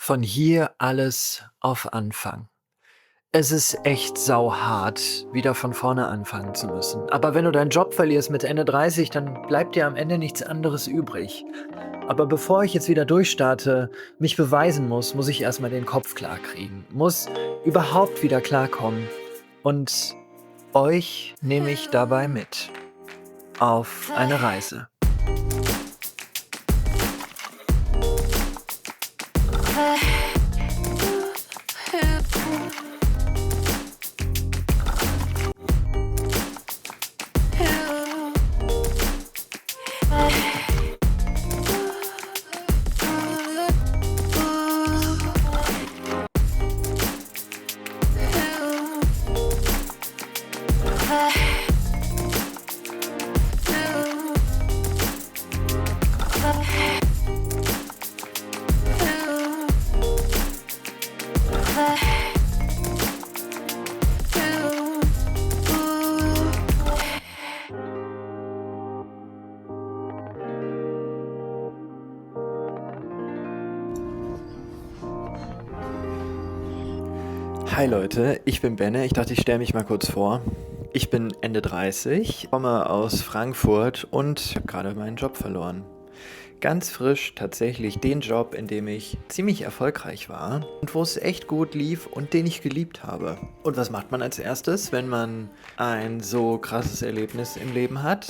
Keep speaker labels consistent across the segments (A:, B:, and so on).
A: Von hier alles auf Anfang. Es ist echt sauhart, wieder von vorne anfangen zu müssen. Aber wenn du deinen Job verlierst mit Ende 30, dann bleibt dir am Ende nichts anderes übrig. Aber bevor ich jetzt wieder durchstarte, mich beweisen muss ich erstmal den Kopf klar kriegen, muss überhaupt wieder klarkommen. Und euch nehme ich dabei mit auf eine Reise. Hi Leute, ich bin Benne. Ich dachte, ich stelle mich mal kurz vor. Ich bin Ende 30, komme aus Frankfurt und habe gerade meinen Job verloren. Ganz frisch tatsächlich den Job, in dem ich ziemlich erfolgreich war und wo es echt gut lief und den ich geliebt habe. Und was macht man als erstes, wenn man ein so krasses Erlebnis im Leben hat?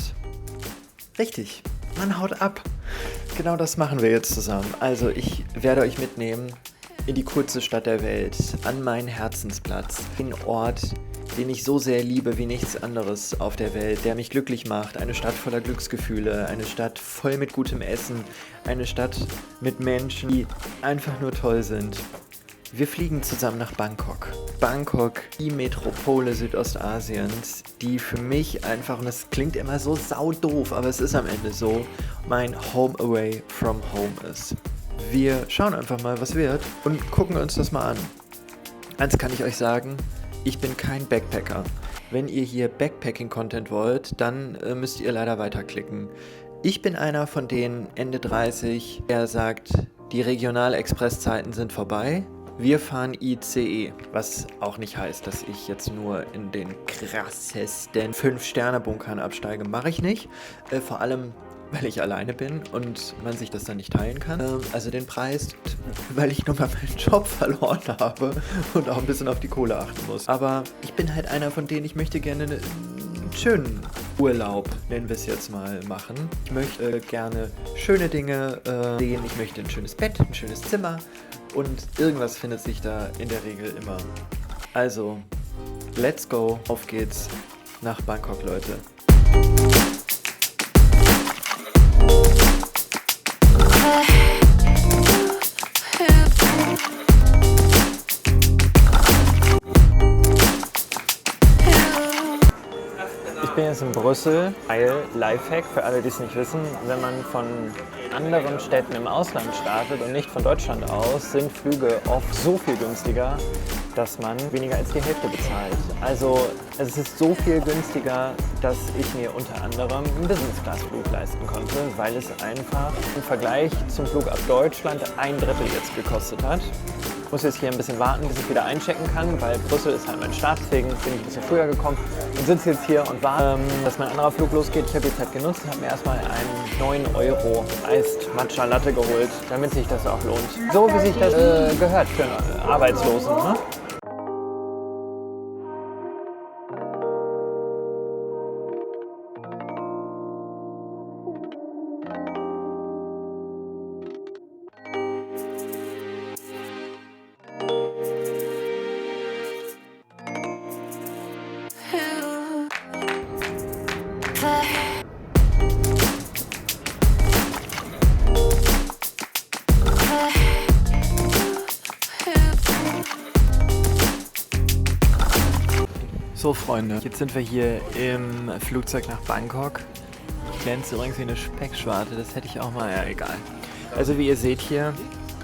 A: Richtig, man haut ab. Genau das machen wir jetzt zusammen. Also ich werde euch mitnehmen in die coolste Stadt der Welt, an meinen Herzensplatz, den Ort, den ich so sehr liebe wie nichts anderes auf der Welt, der mich glücklich macht, eine Stadt voller Glücksgefühle, eine Stadt voll mit gutem Essen, eine Stadt mit Menschen, die einfach nur toll sind. Wir fliegen zusammen nach Bangkok. Bangkok, die Metropole Südostasiens, die für mich einfach, und das klingt immer so saudoof, aber es ist am Ende so, mein Home away from home ist. Wir schauen einfach mal, was wird und gucken uns das mal an. Eins kann ich euch sagen, ich bin kein Backpacker. Wenn ihr hier Backpacking-Content wollt, dann müsst ihr leider weiterklicken. Ich bin einer von den Ende 30, der sagt, die Regional-Express-Zeiten sind vorbei. Wir fahren ICE, was auch nicht heißt, dass ich jetzt nur in den krassesten 5-Sterne-Bunkern absteige. Mache ich nicht. Vor allem, weil ich alleine bin und man sich das dann nicht teilen kann. Also den Preis, weil ich nochmal meinen Job verloren habe und auch ein bisschen auf die Kohle achten muss. Aber ich bin halt einer von denen, ich möchte gerne einen schönen Urlaub, nennen wir es jetzt mal, machen. Ich möchte gerne schöne Dinge sehen. Ich möchte ein schönes Bett, ein schönes Zimmer und irgendwas findet sich da in der Regel immer. Also, let's go. Auf geht's nach Bangkok, Leute. Ich bin jetzt in Brüssel, weil Lifehack für alle, die es nicht wissen, wenn man von anderen Städten im Ausland startet und nicht von Deutschland aus, sind Flüge oft so viel günstiger, dass man weniger als die Hälfte bezahlt. Also es ist so viel günstiger, dass ich mir unter anderem einen Business-Class-Flug leisten konnte, weil es einfach im Vergleich zum Flug ab Deutschland 1/3 jetzt gekostet hat. Ich muss jetzt hier ein bisschen warten, bis ich wieder einchecken kann, weil Brüssel ist halt mein Start, deswegen bin ich ein bisschen früher gekommen und sitze jetzt hier und warte, dass mein anderer Flug losgeht. Ich habe die Zeit genutzt und habe mir erstmal einen 9 € Iced Matcha Latte geholt, damit sich das auch lohnt. So wie sich das gehört für einen Arbeitslosen, ne? So Freunde, jetzt sind wir hier im Flugzeug nach Bangkok. Ich glänze übrigens wie eine Speckschwarte, das hätte ich auch mal, ja egal. Also wie ihr seht hier,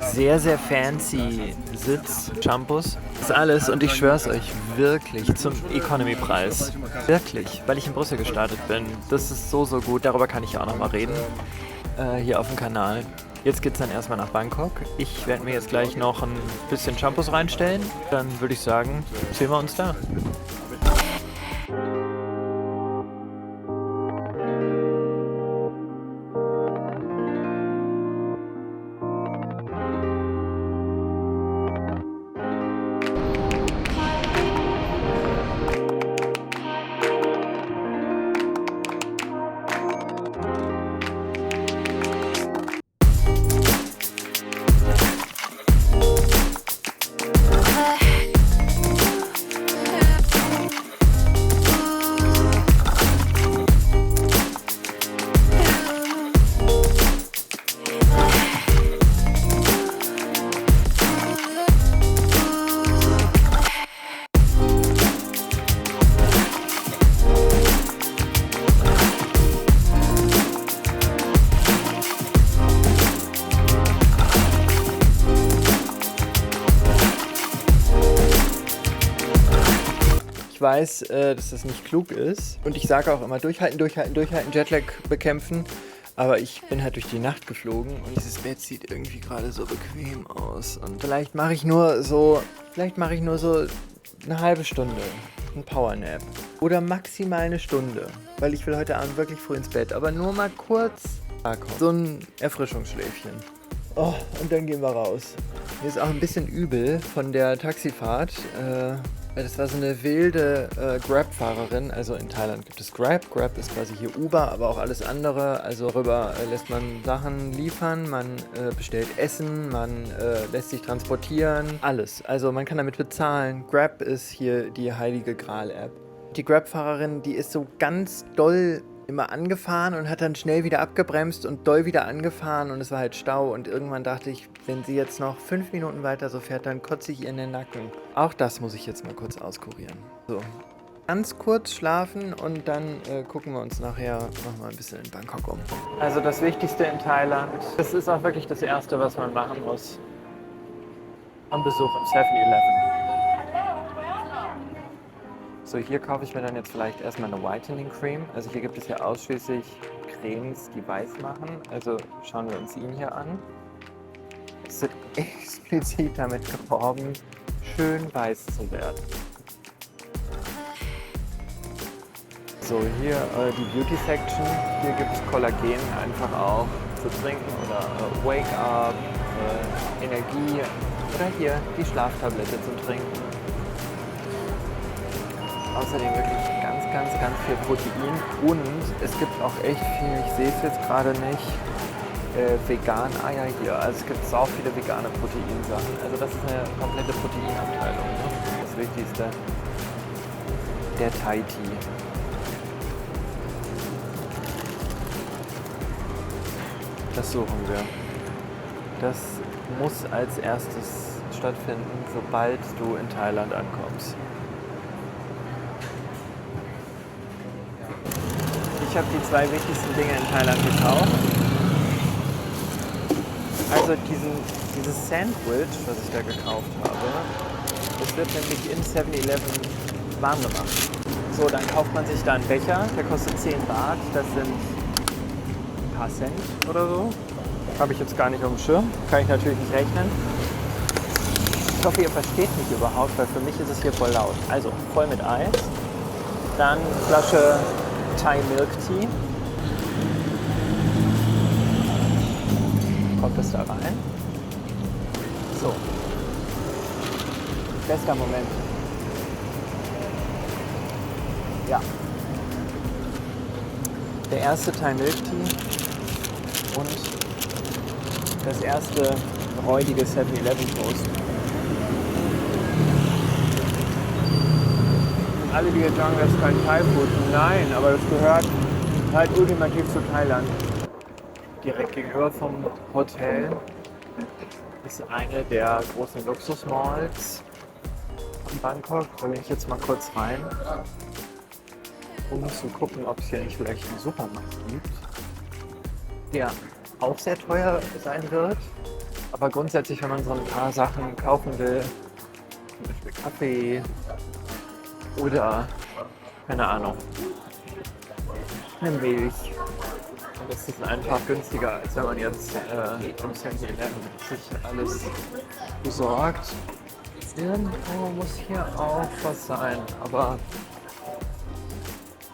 A: sehr, sehr fancy Sitz, Shampoos, das ist alles und ich schwör's euch, wirklich zum Economy-Preis. Wirklich, weil ich in Brüssel gestartet bin. Das ist so, so gut, darüber kann ich auch noch mal reden, hier auf dem Kanal. Jetzt geht's dann erstmal nach Bangkok. Ich werde mir jetzt gleich noch ein bisschen Shampoos reinstellen. Dann würde ich sagen, sehen wir uns da. Ich weiß, dass das nicht klug ist. Und ich sage auch immer, durchhalten, durchhalten, durchhalten, Jetlag bekämpfen. Aber ich bin halt durch die Nacht geflogen und dieses Bett sieht irgendwie gerade so bequem aus. Und vielleicht mache ich nur so eine halbe Stunde, ein Powernap. Oder maximal eine Stunde. Weil ich will heute Abend wirklich früh ins Bett. Aber nur mal kurz so ein Erfrischungsschläfchen. Oh, und dann gehen wir raus. Mir ist auch ein bisschen übel von der Taxifahrt. Das war so eine wilde Grab-Fahrerin. Also in Thailand gibt es Grab. Grab ist quasi hier Uber, aber auch alles andere. Also darüber lässt man Sachen liefern, man bestellt Essen, man lässt sich transportieren. Alles. Also man kann damit bezahlen. Grab ist hier die heilige Gral-App. Die Grab-Fahrerin, die ist so ganz doll immer angefahren und hat dann schnell wieder abgebremst und doll wieder angefahren und es war halt Stau und irgendwann dachte ich, wenn sie jetzt noch 5 Minuten weiter so fährt, dann kotze ich ihr in den Nacken. Auch das muss ich jetzt mal kurz auskurieren. So, ganz kurz schlafen und dann gucken wir uns nachher noch mal ein bisschen in Bangkok um. Also das Wichtigste in Thailand, das ist auch wirklich das Erste, was man machen muss. Am Besuch im 7-Eleven. So, hier kaufe ich mir dann jetzt vielleicht erstmal eine Whitening Cream. Also hier gibt es ja ausschließlich Cremes, die weiß machen. Also schauen wir uns ihn hier an. Es wird explizit damit geworben, schön weiß zu werden. So, hier die Beauty Section. Hier gibt es Kollagen einfach auch zu trinken oder Wake Up, Energie oder hier die Schlaftablette zum Trinken. Außerdem wirklich ganz, ganz, ganz viel Protein und es gibt auch echt viel, ich sehe es jetzt gerade nicht, vegan Eier hier. Also es gibt sau viele vegane Proteinsachen. Also das ist eine komplette Proteinabteilung. Ne? Das Wichtigste, der Thai Tea. Das suchen wir. Das muss als erstes stattfinden, sobald du in Thailand ankommst. Ich habe die 2 wichtigsten Dinge in Thailand gekauft. Also dieses Sandwich, was ich da gekauft habe, das wird nämlich im 7-Eleven warm gemacht. So, dann kauft man sich da einen Becher, der kostet 10 Baht, das sind ein paar Cent oder so. Habe ich jetzt gar nicht auf dem Schirm, kann ich natürlich nicht rechnen. Ich hoffe, ihr versteht mich überhaupt, weil für mich ist es hier voll laut. Also, voll mit Eis, dann Flasche Thai Milk Tea. Kommt das da rein? So. Bester Moment. Ja. Der erste Thai Milk Tea und das erste räudige 7-Eleven Toast. Alle, die jetzt sagen, das ist kein Thai-Food. Nein, aber das gehört halt ultimativ zu Thailand. Direkt gegenüber vom Hotel ist eine der großen Luxusmalls in Bangkok. Da gehe ich jetzt mal kurz rein, um zu gucken, ob es hier nicht vielleicht einen Supermarkt gibt, der auch sehr teuer sein wird. Aber grundsätzlich, wenn man so ein paar Sachen kaufen will, zum Beispiel Kaffee, oder, keine Ahnung, eine Milch Das ist einfach günstiger, als wenn man jetzt im 7-Eleven sich alles besorgt. Irgendwo muss hier auch was sein, aber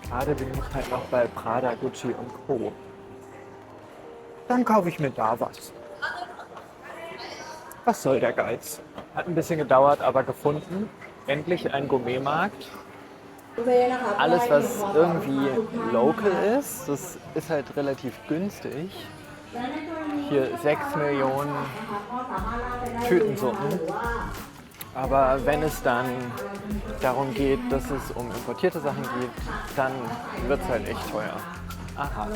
A: gerade bin ich halt noch bei Prada, Gucci und Co. Dann kaufe ich mir da was. Was soll der Geiz? Hat ein bisschen gedauert, aber gefunden. Endlich ein Gourmetmarkt. Alles, was irgendwie local ist, das ist halt relativ günstig. Hier 6 Millionen Tütensuppen. Aber wenn es dann darum geht, dass es um importierte Sachen geht, dann wird es halt echt teuer. Aha,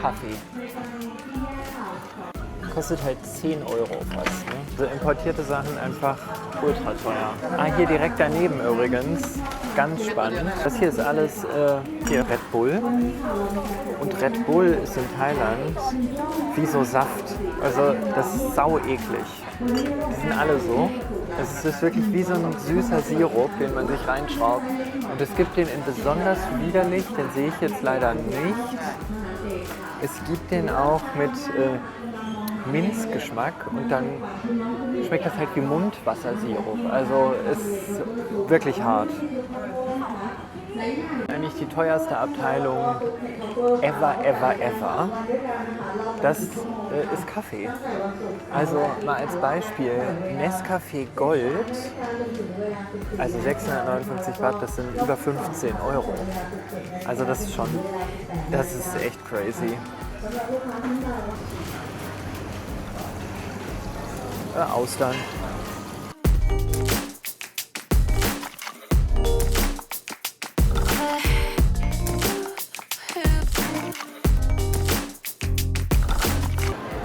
A: Kaffee. Kostet halt 10 Euro fast. Ne? Also importierte Sachen einfach ultra teuer. Ah, hier direkt daneben übrigens, ganz spannend. Das hier ist alles hier Red Bull. Und Red Bull ist in Thailand wie so Saft. Also das ist sau eklig. Die sind alle so. Es ist wirklich wie so ein süßer Sirup, den man sich reinschraubt. Und es gibt den in besonders widerlich, den sehe ich jetzt leider nicht. Es gibt den auch mit Minzgeschmack und dann schmeckt das halt wie Mundwassersirup. Also ist wirklich hart. Eigentlich die teuerste Abteilung ever. Das ist Kaffee. Also mal als Beispiel, Nescafé Gold, also 659 Watt, das sind über 15 Euro. Also das ist echt crazy. Austern.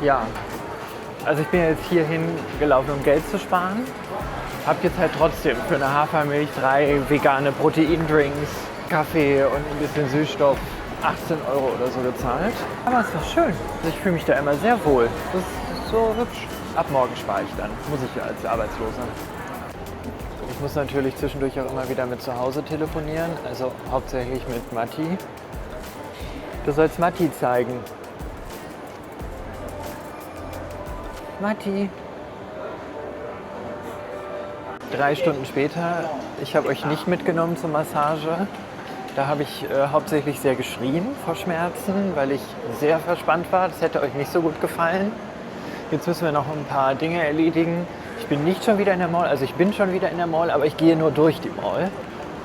A: Ja, also ich bin jetzt hierhin gelaufen, um Geld zu sparen. Hab jetzt halt trotzdem für eine Hafermilch 3 vegane Proteindrinks, Kaffee und ein bisschen Süßstoff 18 Euro oder so gezahlt. Aber es ist doch schön. Ich fühle mich da immer sehr wohl. Das ist so hübsch. Ab morgen spare ich dann, muss ich ja als Arbeitsloser. Ich muss natürlich zwischendurch auch immer wieder mit zu Hause telefonieren, also hauptsächlich mit Matti. Du sollst Matti zeigen. Matti. 3 Stunden später, ich habe euch nicht mitgenommen zur Massage. Da habe ich hauptsächlich sehr geschrien vor Schmerzen, weil ich sehr verspannt war. Das hätte euch nicht so gut gefallen. Jetzt müssen wir noch ein paar Dinge erledigen. Ich bin nicht schon wieder in der Mall, also ich bin schon wieder in der Mall, aber ich gehe nur durch die Mall.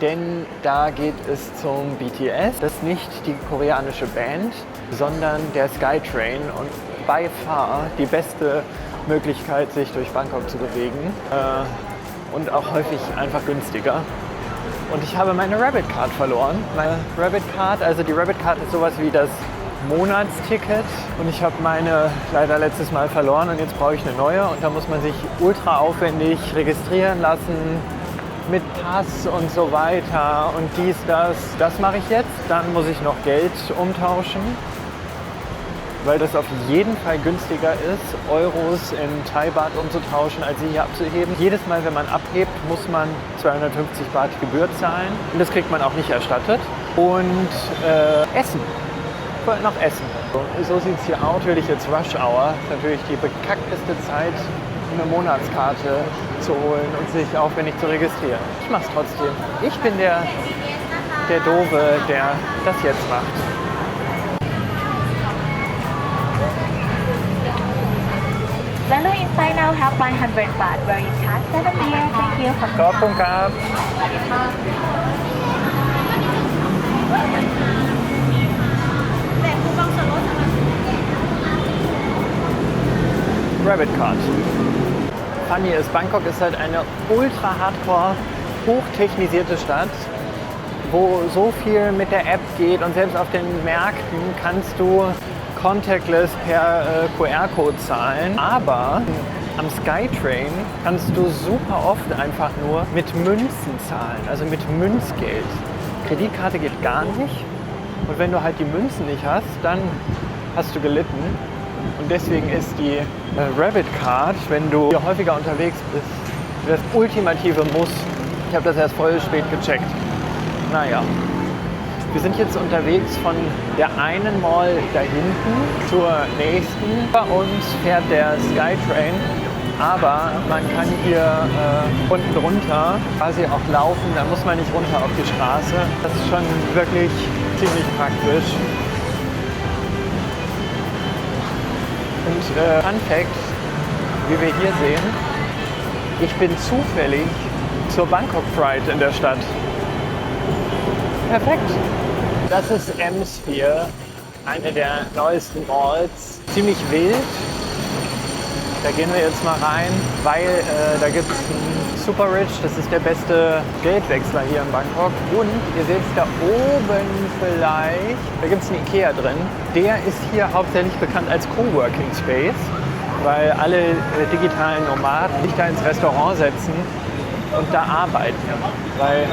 A: Denn da geht es zum BTS. Das ist nicht die koreanische Band, sondern der Skytrain und by far die beste Möglichkeit, sich durch Bangkok zu bewegen. Und auch häufig einfach günstiger. Und ich habe meine Rabbit Card verloren. Meine Rabbit Card, also die Rabbit Card ist sowas wie das Monatsticket und ich habe meine leider letztes Mal verloren und jetzt brauche ich eine neue und da muss man sich ultra aufwendig registrieren lassen mit Pass und so weiter und dies, das. Das mache ich jetzt. Dann muss ich noch Geld umtauschen, weil das auf jeden Fall günstiger ist, Euros in Thai-Baht umzutauschen, als sie hier abzuheben. Jedes Mal, wenn man abhebt, muss man 250 Baht Gebühr zahlen und das kriegt man auch nicht erstattet. Und Essen. Noch essen. So sieht es hier aus. Natürlich jetzt Rush Hour. Das ist natürlich die bekackteste Zeit, eine Monatskarte zu holen und sich aufwendig zu registrieren. Ich mache es trotzdem. Ich bin der Doofe, der das jetzt macht.
B: Value inside now have 100 baht where you can 7 years. Thank you for
A: ขอบคุณครับ Rabbit Card. Funny ist, Bangkok ist halt eine ultra hardcore, hochtechnisierte Stadt, wo so viel mit der App geht und selbst auf den Märkten kannst du contactless per QR-Code zahlen. Aber am Skytrain kannst du super oft einfach nur mit Münzen zahlen, also mit Münzgeld. Kreditkarte geht gar nicht. Und wenn du halt die Münzen nicht hast, dann hast du gelitten. Und deswegen ist die Rabbit Card, wenn du hier häufiger unterwegs bist, das ultimative Muss. Ich habe das erst voll spät gecheckt. Naja, Wir sind jetzt unterwegs von der einen Mall da hinten zur nächsten. Bei uns fährt der Skytrain, aber man kann hier unten drunter quasi auch laufen. Da muss man nicht runter auf die Straße. Das ist schon wirklich ziemlich praktisch. Und Fun Fact, wie wir hier sehen, ich bin zufällig zur Bangkok Pride in der Stadt. Perfekt. Das ist M-Sphere, eine der neuesten Malls. Ziemlich wild. Da gehen wir jetzt mal rein, weil da gibt es einen Super Rich, das ist der beste Geldwechsler hier in Bangkok. Und ihr seht es da oben vielleicht, da gibt es einen Ikea drin. Der ist hier hauptsächlich bekannt als Coworking Space, weil alle digitalen Nomaden sich da ins Restaurant setzen und da arbeiten, weil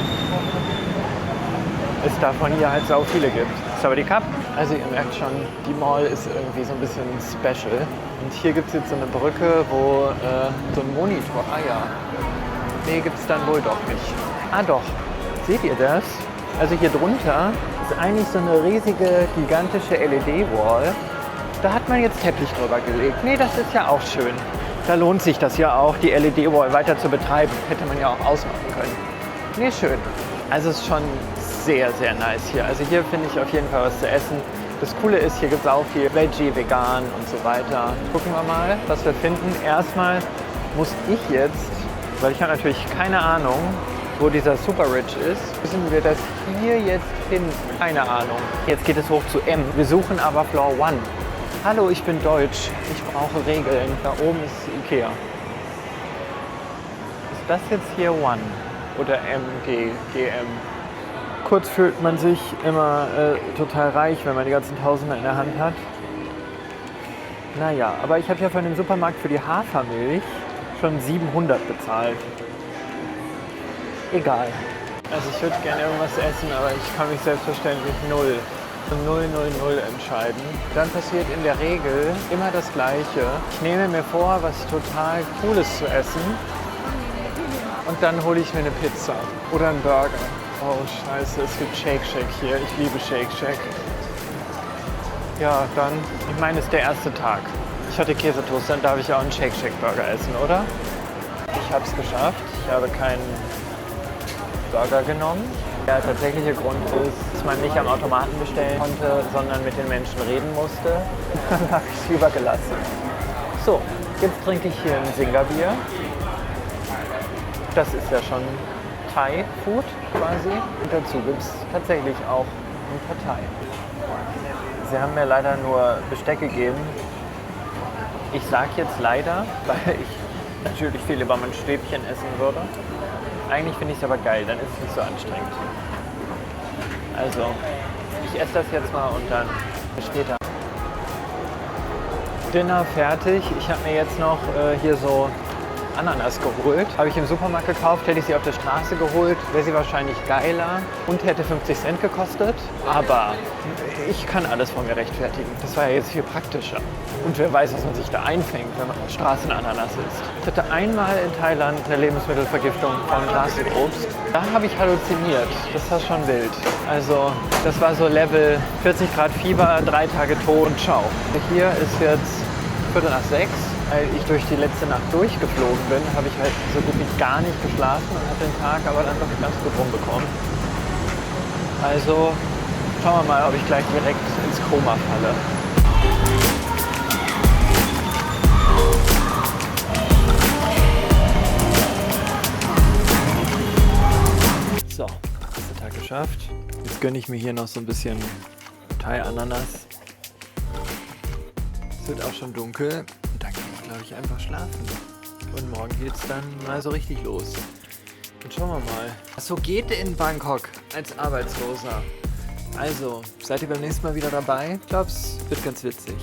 A: es davon hier halt sau viele gibt. Sawadee Krap. Also ihr merkt schon, die Mall ist irgendwie so ein bisschen special. Und hier gibt es jetzt so eine Brücke, wo so ein Monitor, nee, gibt es dann wohl doch nicht. Doch, seht ihr das? Also hier drunter ist eigentlich so eine riesige, gigantische LED-Wall. Da hat man jetzt Teppich drüber gelegt. Nee, das ist ja auch schön. Da lohnt sich das ja auch, die LED-Wall weiter zu betreiben. Hätte man ja auch ausmachen können. Nee, schön. Also es ist schon sehr, sehr nice hier. Also hier finde ich auf jeden Fall was zu essen. Das Coole ist, hier gibt es auch viel Veggie, Vegan und so weiter. Gucken wir mal, was wir finden. Erstmal muss ich jetzt, weil ich habe natürlich keine Ahnung, wo dieser Super Rich ist, müssen wir das hier jetzt finden. Keine Ahnung. Jetzt geht es hoch zu M. Wir suchen aber Floor 1. Hallo, ich bin Deutsch. Ich brauche Regeln. Da oben ist Ikea. Ist das jetzt hier 1 oder GM? Kurz fühlt man sich immer total reich, wenn man die ganzen Tausender in der Hand hat. Naja, aber ich habe ja von dem Supermarkt für die Hafermilch schon 700 bezahlt. Egal. Also ich würde gerne irgendwas essen, aber ich kann mich selbstverständlich 0 entscheiden. Dann passiert in der Regel immer das Gleiche. Ich nehme mir vor, was total Cooles zu essen und dann hole ich mir eine Pizza oder einen Burger. Oh scheiße, es gibt Shake Shack hier. Ich liebe Shake Shack. Ja, dann, ich meine, es ist der erste Tag. Ich hatte Käsetoast, dann darf ich auch einen Shake Shack Burger essen, oder? Ich habe es geschafft. Ich habe keinen Burger genommen. Der tatsächliche Grund ist, dass man nicht am Automaten bestellen konnte, sondern mit den Menschen reden musste. Dann habe ich es lieber gelassen. So, jetzt trinke ich hier ein Singa-Bier. Das ist ja schon Thai-Food quasi. Und dazu gibt es tatsächlich auch ein paar Thai. Sie haben mir leider nur Besteck gegeben. Ich sage jetzt leider, weil ich natürlich viel lieber mein Stäbchen essen würde. Eigentlich finde ich es aber geil, dann ist es nicht so anstrengend. Also, ich esse das jetzt mal und dann bis später. Dinner fertig. Ich habe mir jetzt noch hier so Ananas geholt. Habe ich im Supermarkt gekauft, hätte ich sie auf der Straße geholt, wäre sie wahrscheinlich geiler und hätte 50 Cent gekostet. Aber ich kann alles von mir rechtfertigen. Das war ja jetzt viel praktischer. Und wer weiß, was man sich da einfängt, wenn man Straßenananas isst. Ich hatte einmal in Thailand eine Lebensmittelvergiftung von Glasobst. Da habe ich halluziniert. Das war schon wild. Also das war so Level 40 Grad Fieber, 3 Tage tot und ciao. Hier ist jetzt 5:45. Weil ich durch die letzte Nacht durchgeflogen bin, habe ich halt so gut wie gar nicht geschlafen und habe den Tag aber dann doch ganz gut rumbekommen. Also schauen wir mal, ob ich gleich direkt ins Koma falle. So, erster Tag geschafft. Jetzt gönne ich mir hier noch so ein bisschen Thai-Ananas. Es wird auch schon dunkel. Dann kann ich, glaube ich, einfach schlafen. Und morgen geht's dann mal so richtig los. Und schauen wir mal, was so geht in Bangkok als Arbeitsloser. Also, seid ihr beim nächsten Mal wieder dabei? Ich glaube, es wird ganz witzig.